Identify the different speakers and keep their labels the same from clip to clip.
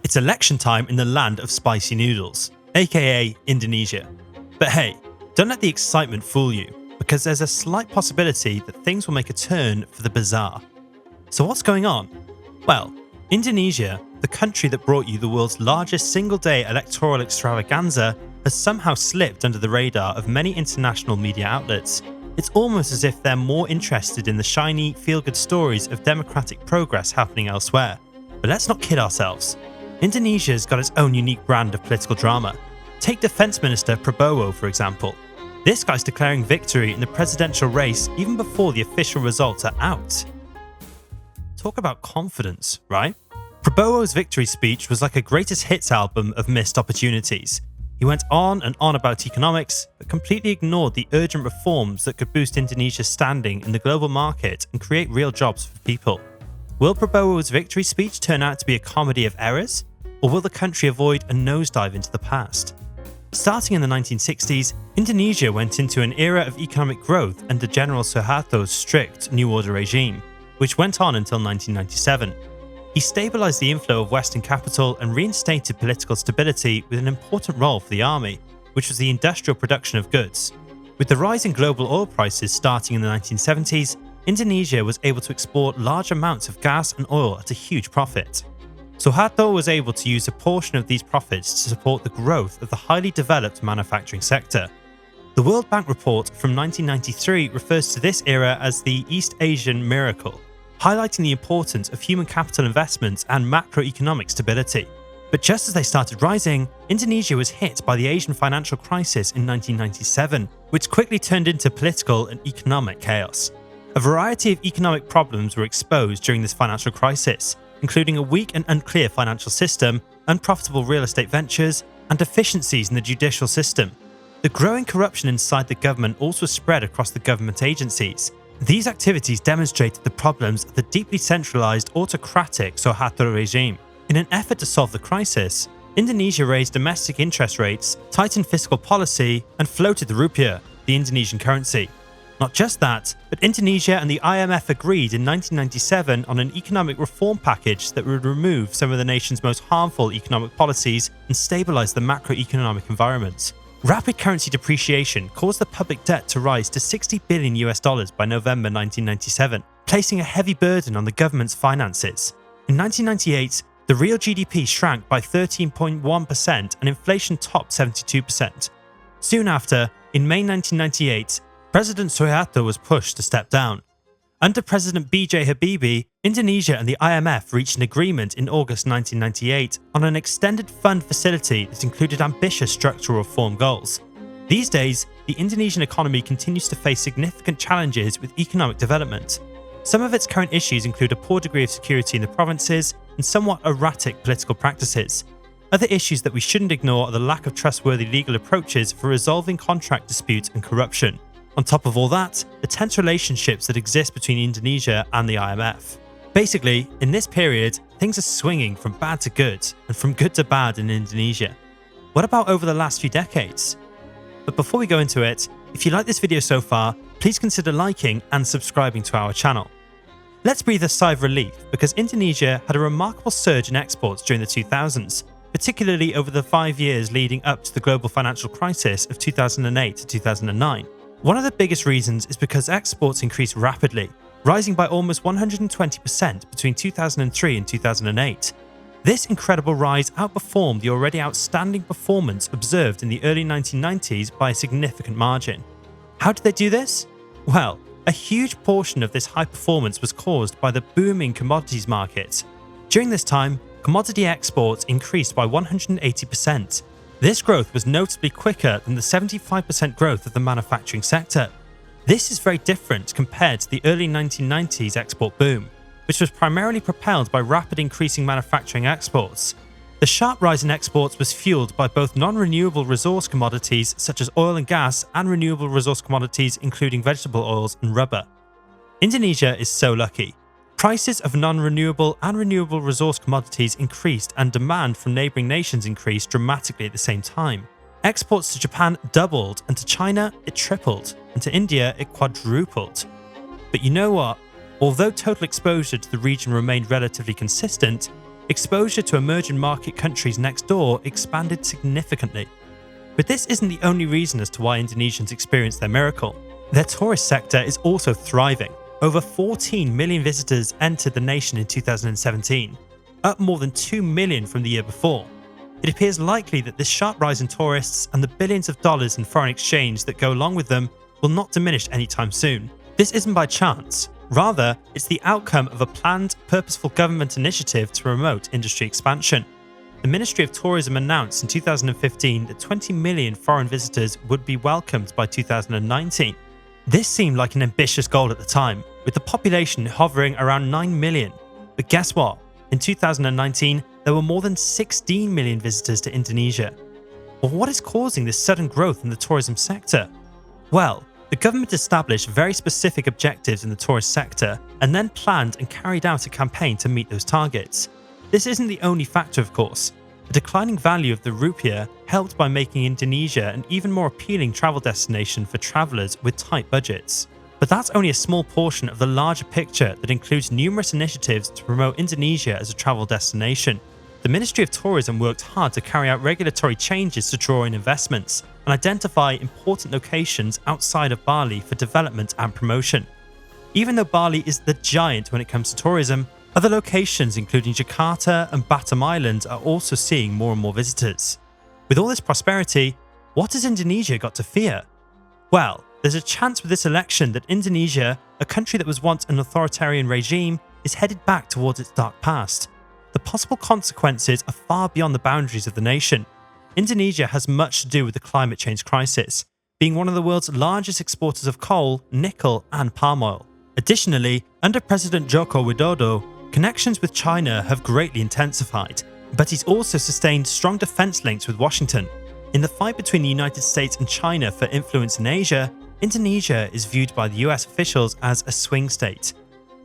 Speaker 1: It's election time in the land of spicy noodles, aka Indonesia. But hey, don't let the excitement fool you, because there's a slight possibility that things will make a turn for the bizarre. So what's going on? Well, Indonesia, the country that brought you the world's largest single-day electoral extravaganza, has somehow slipped under the radar of many international media outlets. It's almost as if they're more interested in the shiny, feel-good stories of democratic progress happening elsewhere. But let's not kid ourselves. Indonesia's got its own unique brand of political drama. Take Defense Minister Prabowo, for example. This guy's declaring victory in the presidential race even before the official results are out. Talk about confidence, right? Prabowo's victory speech was like a greatest hits album of missed opportunities. He went on and on about economics, but completely ignored the urgent reforms that could boost Indonesia's standing in the global market and create real jobs for people. Will Prabowo's victory speech turn out to be a comedy of errors? Or will the country avoid a nosedive into the past? Starting in the 1960s, Indonesia went into an era of economic growth under General Suharto's strict New Order regime, which went on until 1997. He stabilized the inflow of Western capital and reinstated political stability with an important role for the army, which was the industrial production of goods. With the rise in global oil prices starting in the 1970s, Indonesia was able to export large amounts of gas and oil at a huge profit. Suharto was able to use a portion of these profits to support the growth of the highly developed manufacturing sector. The World Bank report from 1993 refers to this era as the East Asian miracle, highlighting the importance of human capital investments and macroeconomic stability. But just as they started rising, Indonesia was hit by the Asian financial crisis in 1997, which quickly turned into political and economic chaos. A variety of economic problems were exposed during this financial crisis, including a weak and unclear financial system, unprofitable real estate ventures, and deficiencies in the judicial system. The growing corruption inside the government also spread across the government agencies. These activities demonstrated the problems of the deeply centralized autocratic Suharto regime. In an effort to solve the crisis, Indonesia raised domestic interest rates, tightened fiscal policy, and floated the rupiah, the Indonesian currency. Not just that, but Indonesia and the IMF agreed in 1997 on an economic reform package that would remove some of the nation's most harmful economic policies and stabilize the macroeconomic environment. Rapid currency depreciation caused the public debt to rise to $60 billion by November 1997, placing a heavy burden on the government's finances. In 1998, the real GDP shrank by 13.1% and inflation topped 72%. Soon after, in May 1998, President Suharto was pushed to step down. Under President B.J. Habibie, Indonesia and the IMF reached an agreement in August 1998 on an extended fund facility that included ambitious structural reform goals. These days, the Indonesian economy continues to face significant challenges with economic development. Some of its current issues include a poor degree of security in the provinces and somewhat erratic political practices. Other issues that we shouldn't ignore are the lack of trustworthy legal approaches for resolving contract disputes and corruption. On top of all that, the tense relationships that exist between Indonesia and the IMF. Basically, in this period, things are swinging from bad to good and from good to bad in Indonesia. What about over the last few decades? But before we go into it, if you like this video so far, please consider liking and subscribing to our channel. Let's breathe a sigh of relief because Indonesia had a remarkable surge in exports during the 2000s, particularly over the 5 years leading up to the global financial crisis of 2008 to 2009. One of the biggest reasons is because exports increased rapidly, rising by almost 120% between 2003 and 2008. This incredible rise outperformed the already outstanding performance observed in the early 1990s by a significant margin. How did they do this? Well, a huge portion of this high performance was caused by the booming commodities market. During this time, commodity exports increased by 180%. This growth was notably quicker than the 75% growth of the manufacturing sector. This is very different compared to the early 1990s export boom, which was primarily propelled by rapid increasing manufacturing exports. The sharp rise in exports was fueled by both non-renewable resource commodities such as oil and gas and renewable resource commodities including vegetable oils and rubber. Indonesia is so lucky. Prices of non-renewable and renewable resource commodities increased and demand from neighboring nations increased dramatically at the same time. Exports to Japan doubled, and to China it tripled, and to India it quadrupled. But you know what? Although total exposure to the region remained relatively consistent, exposure to emerging market countries next door expanded significantly. But this isn't the only reason as to why Indonesians experienced their miracle. Their tourist sector is also thriving. Over 14 million visitors entered the nation in 2017, up more than 2 million from the year before. It appears likely that this sharp rise in tourists and the billions of dollars in foreign exchange that go along with them will not diminish anytime soon. This isn't by chance. Rather, it's the outcome of a planned, purposeful government initiative to promote industry expansion. The Ministry of Tourism announced in 2015 that 20 million foreign visitors would be welcomed by 2019. This seemed like an ambitious goal at the time, with the population hovering around 9 million. But guess what? In 2019, there were more than 16 million visitors to Indonesia. But what is causing this sudden growth in the tourism sector? Well, the government established very specific objectives in the tourist sector and then planned and carried out a campaign to meet those targets. This isn't the only factor, of course. The declining value of the rupiah helped by making Indonesia an even more appealing travel destination for travelers with tight budgets. But that's only a small portion of the larger picture that includes numerous initiatives to promote Indonesia as a travel destination. The Ministry of Tourism worked hard to carry out regulatory changes to draw in investments and identify important locations outside of Bali for development and promotion. Even though Bali is the giant when it comes to tourism, other locations including Jakarta and Batam Island are also seeing more and more visitors. With all this prosperity, what has Indonesia got to fear? Well, there's a chance with this election that Indonesia, a country that was once an authoritarian regime, is headed back towards its dark past. The possible consequences are far beyond the boundaries of the nation. Indonesia has much to do with the climate change crisis, being one of the world's largest exporters of coal, nickel, and palm oil. Additionally, under President Joko Widodo, connections with China have greatly intensified, but he's also sustained strong defense links with Washington. In the fight between the United States and China for influence in Asia, Indonesia is viewed by the US officials as a swing state.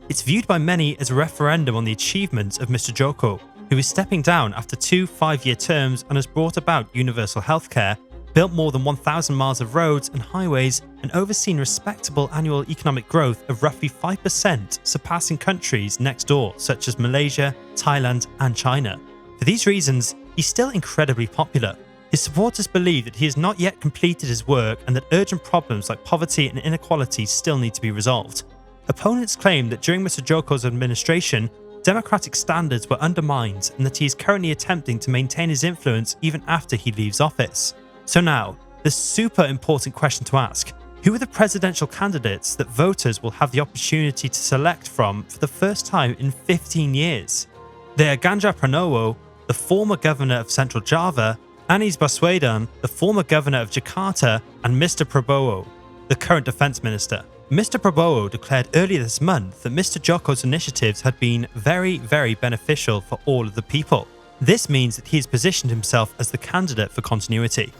Speaker 1: It's viewed by many as a referendum on the achievements of Mr. Joko, who is stepping down after 2 5-year terms and has brought about universal healthcare, built more than 1,000 miles of roads and highways, and overseen respectable annual economic growth of roughly 5%, surpassing countries next door such as Malaysia, Thailand, and China. For these reasons, he's still incredibly popular. His supporters believe that he has not yet completed his work and that urgent problems like poverty and inequality still need to be resolved. Opponents claim that during Mr. Joko's administration, democratic standards were undermined and that he is currently attempting to maintain his influence even after he leaves office. So now, the super important question to ask: who are the presidential candidates that voters will have the opportunity to select from for the first time in 15 years? They are Ganjar Pranowo, the former governor of Central Java, Anies Baswedan, the former governor of Jakarta, and Mr. Prabowo, the current defense minister. Mr. Prabowo declared earlier this month that Mr. Joko's initiatives had been very, very beneficial for all of the people. This means that he has positioned himself as the candidate for continuity.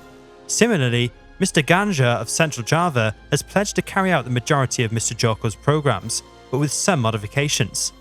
Speaker 1: Similarly, Mr. Ganjar of Central Java has pledged to carry out the majority of Mr. Joko's programs, but with some modifications.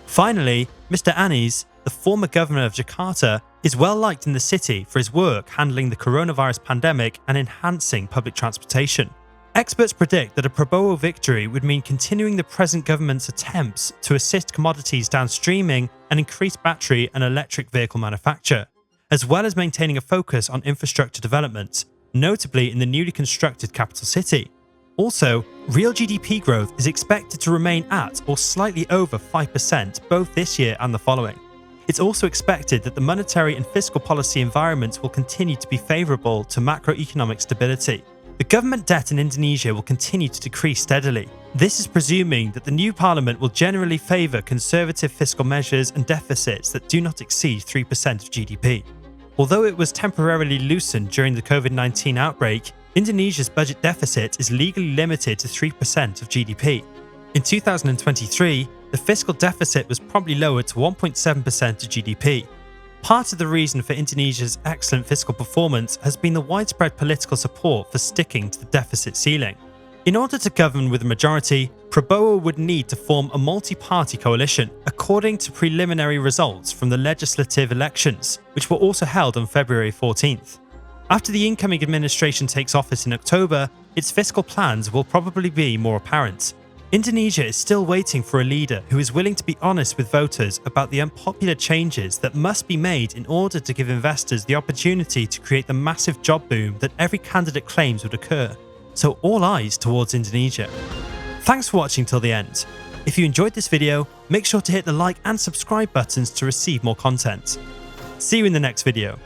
Speaker 1: Finally, Mr. Anies, the former governor of Jakarta, is well liked in the city for his work handling the coronavirus pandemic and enhancing public transportation. Experts predict that a Prabowo victory would mean continuing the present government's attempts to assist commodities downstreaming and increase battery and electric vehicle manufacture, as well as maintaining a focus on infrastructure development, notably in the newly constructed capital city. Also, real GDP growth is expected to remain at or slightly over 5% both this year and the following. It's also expected that the monetary and fiscal policy environments will continue to be favourable to macroeconomic stability. The government debt in Indonesia will continue to decrease steadily. This is presuming that the new parliament will generally favour conservative fiscal measures and deficits that do not exceed 3% of GDP. Although it was temporarily loosened during the COVID-19 outbreak, Indonesia's budget deficit is legally limited to 3% of GDP. In 2023, the fiscal deficit was probably lowered to 1.7% of GDP. Part of the reason for Indonesia's excellent fiscal performance has been the widespread political support for sticking to the deficit ceiling. In order to govern with a majority, Prabowo would need to form a multi-party coalition, according to preliminary results from the legislative elections, which were also held on February 14th. After the incoming administration takes office in October, its fiscal plans will probably be more apparent. Indonesia is still waiting for a leader who is willing to be honest with voters about the unpopular changes that must be made in order to give investors the opportunity to create the massive job boom that every candidate claims would occur. So all eyes towards Indonesia. Thanks for watching till the end. If you enjoyed this video, make sure to hit the like and subscribe buttons to receive more content. See you in the next video.